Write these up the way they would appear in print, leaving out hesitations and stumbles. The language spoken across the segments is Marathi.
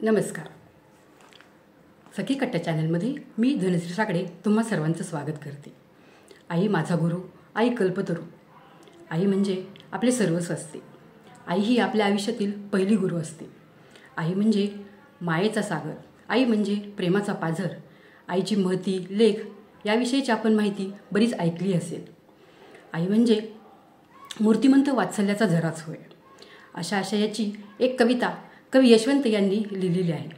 नमस्कार. सखी कट्टा चॅनलमध्ये मी धनश्री साकडे तुम्हा सर्वांचं स्वागत करते. आई माझा गुरु, आई कल्पतरू. आई म्हणजे आपले सर्वस्व असते. आई ही आपल्या आयुष्यातील पहिली गुरु असते. आई म्हणजे मायेचा सागर, आई म्हणजे प्रेमाचा पाझर. आईची महती, लेख याविषयीची आपण माहिती बरीच ऐकली असेल. आई म्हणजे मूर्तिमंत वात्सल्याचा झराच होय. अशा आशयाची एक कविता कवी यशवंत यांनी लिहिलेली आहे.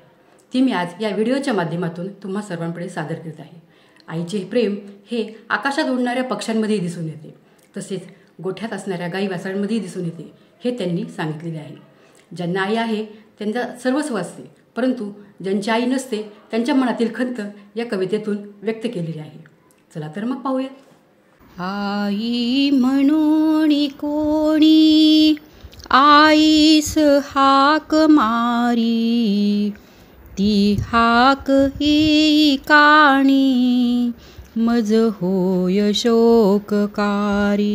ती मी आज या व्हिडिओच्या माध्यमातून तुम्हा सर्वांपुढे सादर करत आहे. आईचे प्रेम हे आकाशात उडणाऱ्या पक्ष्यांमध्ये दिसून येते, तसेच गोठ्यात असणाऱ्या गाई वासरांमध्येही दिसून येते, हे त्यांनी सांगितलेले आहे. ज्यांना आई आहे त्यांना सर्वस्व असते, परंतु ज्यांची आई नसते त्यांच्या मनातील खंत या कवितेतून व्यक्त केलेली आहे. चला तर मग पाहूया. आई म्हणून कोणी आईस हाक मारी, ती हाक ही काणी मज होय शोककारी.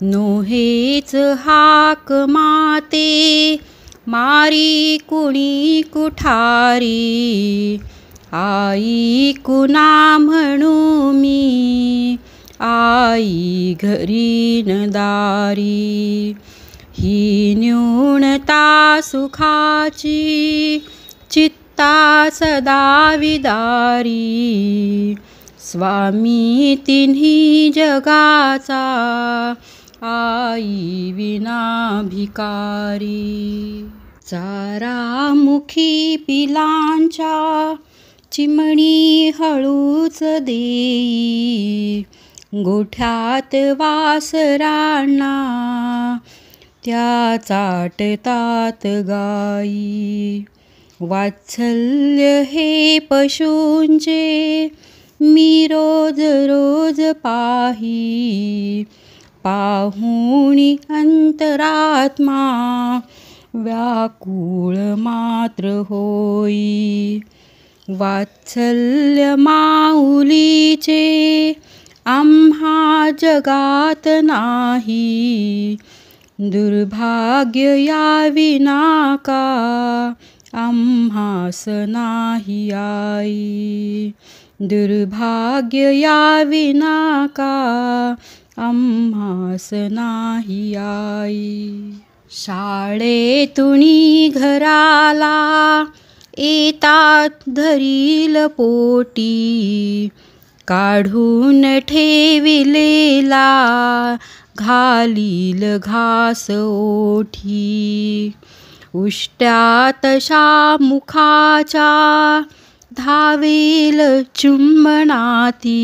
नोहेच हाक माते मारी कुणी कुठारी, आई कुणा म्हणू मी आई घरी न दारी. ही न्यूनता सुखाची चित्ता सदा विदारी, स्वामी तिन्ही जगाचा आई विना भिकारी. चारामुखी पिलांच्या चिमणी हळूच देई, गोठ्यात वासरांना त्या चाटतात गाई. वात्सल्य हे पशूंचे मी रोज रोज पाही, पाहुणी अंतरात्मा व्याकुळ मात्र होई. वात्सल्य माऊलीचे आम्हा जगात नाही, दुर्भाग्य या विना का आम्हास नाही आई. दुर्भाग्य या विना का आम्हास नाही आई. शाळेतुनी घराला येतात धरील पोटी, काढून ठेविलेला घालील घास ओठी. उष्ट्या तशा मुखाच्या धावेल चुंबनाती,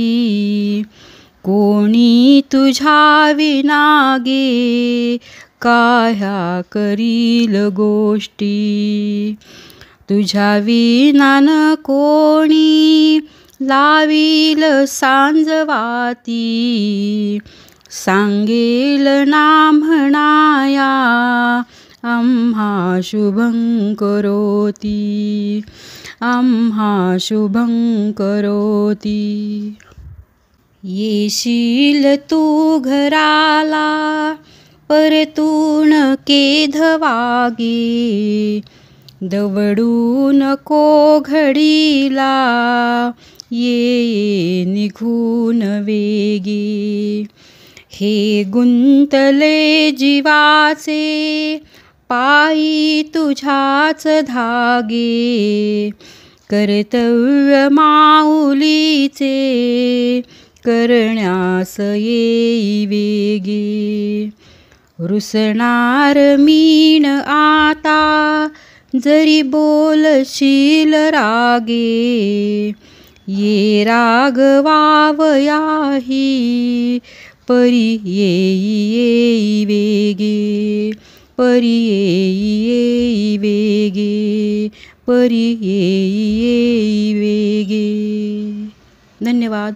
कोणी तुझ्या विना गे काह्या करील गोष्टी. तुझ्या विना न कोणी लावील सांजवाती, सांगेल ना म्हणाया आम्हा शुभं करोती, आम्हा शुभं करोती. येशील तू घराला परतून केधवागे, दवडू नको घडीला ये निघून वेगे. हे गुंतले जीवाचे पायी तुझ्याच धागे, कर्तव्य माऊलीचे करण्यास येई वेगे. रुसणार मीन आता जरी बोलशील रागे, ये रागवावयाही परी येई वेगे, परी येई वेगे, परी येई वेगे. धन्यवाद.